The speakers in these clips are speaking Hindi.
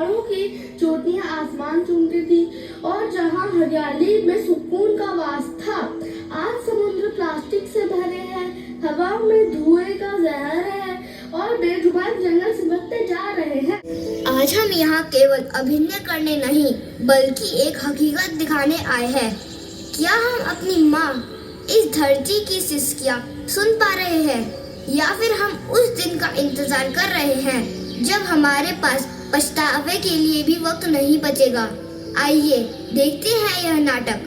पहाड़ों की चोटियां आसमान चूमती थी और जहां हरियाली में सुकून का वास था, आज समुद्र प्लास्टिक से भरे हैं, हवा में धुएं का जहर है और बेजुबान जंगल सिमटते जा रहे हैं। आज हम यहाँ केवल अभिनय करने नहीं बल्कि एक हकीकत दिखाने आए हैं। क्या हम अपनी माँ इस धरती की सिसकियाँ सुन पा रहे हैं, या फिर हम उस दिन का इंतजार कर रहे हैं जब हमारे पास पछतावे के लिए भी वक्त नहीं बचेगा। आइए देखते हैं यह नाटक,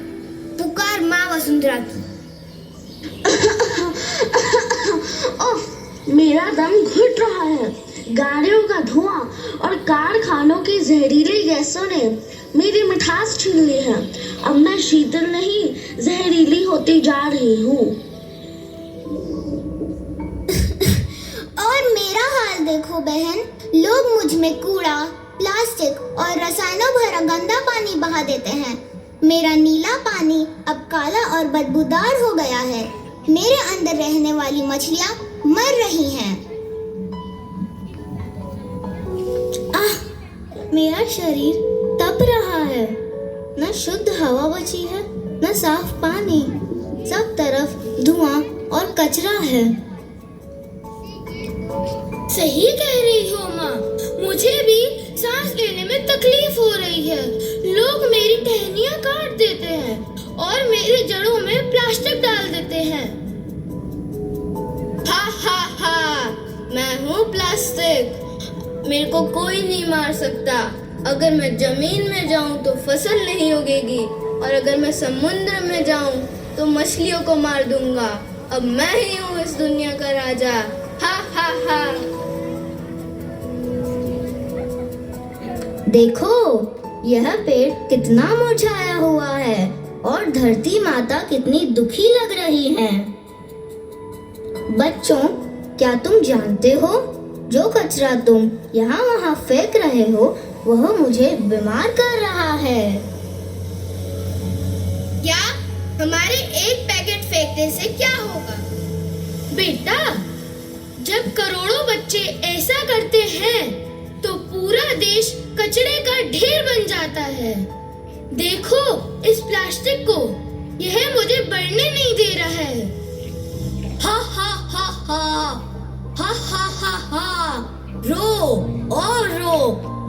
पुकार माँ वसुंधरा की। ओह, मेरा दम घुट रहा है। गाड़ियों का धुआं और कारखानों की जहरीली गैसों ने मेरी मिठास छीन ली है। अब मैं शीतल नहीं, जहरीली होती जा रही हूँ। और मेरा हाल देखो बहन, लोग मुझ में कूड़ा, प्लास्टिक और रसायनों भरा गंदा पानी बहा देते हैं। मेरा नीला पानी अब काला और बदबूदार हो गया है। मेरे अंदर रहने वाली मछलियाँ मर रही हैं। मेरा शरीर तप रहा है। न शुद्ध हवा बची है, न साफ पानी। सब तरफ धुआं और कचरा है। सही कह रही हो माँ, मुझे भी सांस लेने में तकलीफ हो रही है। लोग मेरी टहनियाँ काट देते हैं और मेरी जड़ों में प्लास्टिक डाल देते हैं। हा हा हा, मैं हूँ प्लास्टिक, मेरे को कोई नहीं मार सकता। अगर मैं जमीन में जाऊं तो फसल नहीं उगेगी, और अगर मैं समुद्र में जाऊं तो मछलियों को मार दूंगा। अब मैं ही हूँ इस दुनिया का राजा। हा हा हा। देखो, यह पेड़ कितना मुरझाया हुआ है और धरती माता कितनी दुखी लग रही है। बच्चों, क्या तुम जानते हो, जो कचरा तुम यहाँ वहाँ फेंक रहे हो वह मुझे बीमार कर रहा है। क्या? हमारे एक पैकेट फेंकने से क्या होगा? बेटा, जब करोड़ों बच्चे ऐसा करते हैं तो पूरा देश कचरे का ढेर बन जाता है। देखो इस प्लास्टिक को, यह मुझे बढ़ने नहीं दे रहा है। हा हा हा हा, हा हा हा हा। रो और रो,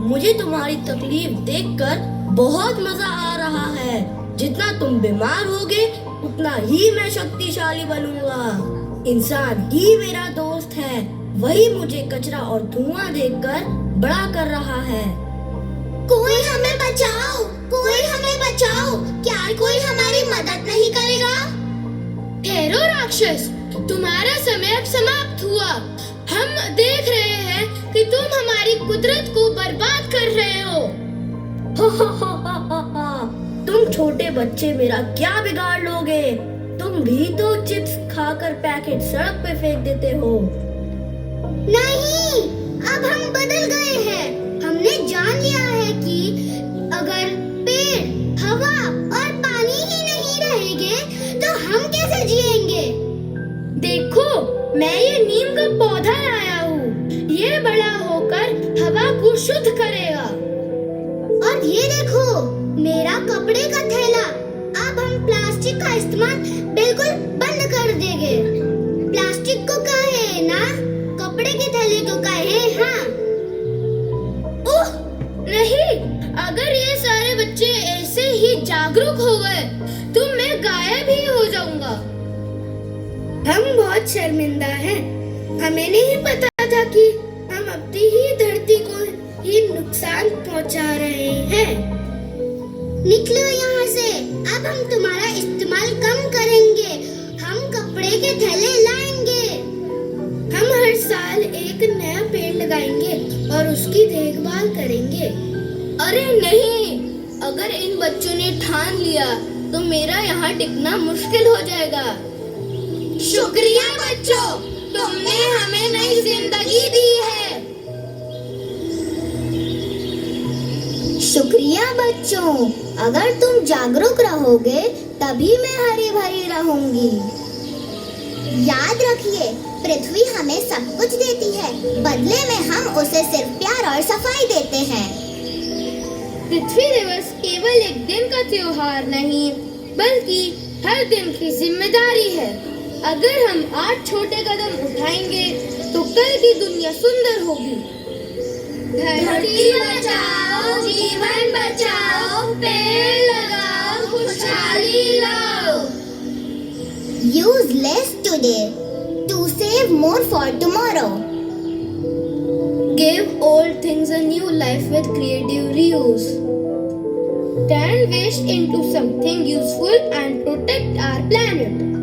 मुझे तुम्हारी तकलीफ देखकर बहुत मजा आ रहा है। जितना तुम बीमार होगे उतना ही मैं शक्तिशाली बनूंगा। इंसान ही मेरा दोस्त है, वही मुझे कचरा और धुआं देखकर बड़ा कर रहा है। कोई हमें बचाओ, कोई हमें बचाओ। क्या कोई हमारी मदद नहीं करेगा? ठहरो राक्षस, तुम्हारा समय अब समाप्त हुआ। हम देख रहे हैं कि तुम हमारी कुदरत को बर्बाद कर रहे हो। तुम छोटे बच्चे मेरा क्या बिगाड़ लोगे? तुम भी तो चिप्स खाकर पैकेट सड़क पे फेंक देते हो। नहीं, अब हम बदल गए हैं। हमने जान लिया है कि अगर पेड़, हवा और पानी ही नहीं रहेंगे तो हम कैसे जिएंगे? देखो, मैं ये नीम का पौधा लाया हूँ। ये बड़ा होकर हवा को शुद्ध करेगा। और ये देखो, मेरा कपड़े का थैला। अब हम प्लास्टिक का इस्तेमाल बिल्कुल बंद कर देंगे। प्लास्टिक को कहे ना, कपड़े के थैले को कहे हाँ। ओह नहीं, अगर ये सारे बच्चे ऐसे ही जागरूक हो गए तो मैं गायब ही हो जाऊंगा। हम बहुत शर्मिंदा हैं। हमें नहीं पता था कि हम अपनी ही धरती को ही नुकसान पहुंचा रहे हैं। निकलो यहाँ से, अब हम तुम्हारा इस्तेमाल कम करेंगे। हम कपड़े के थैले लाएंगे। हम हर साल एक नया पेड़ लगाएंगे और उसकी देखभाल करेंगे। अरे नहीं, अगर इन बच्चों ने ठान लिया तो मेरा यहाँ टिकना मुश्किल हो जाएगा। शुक्रिया बच्चों, तुमने हमें नई जिंदगी दी है। शुक्रिया बच्चों, अगर तुम जागरूक रहोगे तभी मैं हरी भरी रहूंगी। याद रखिए, पृथ्वी हमें सब कुछ देती है, बदले में हम उसे सिर्फ प्यार और सफाई देते हैं। पृथ्वी दिवस केवल एक दिन का त्योहार नहीं, बल्कि हर दिन की जिम्मेदारी है। अगर हम आज छोटे कदम उठाएंगे तो कल की दुनिया सुंदर होगी। धरती बचाओ, जीवन बचाओ, पेड़ लगाओ, खुशहाली लाओ। Use less today to save more for tomorrow. Give old things a new life with creative reuse. Turn waste into something useful and protect our planet.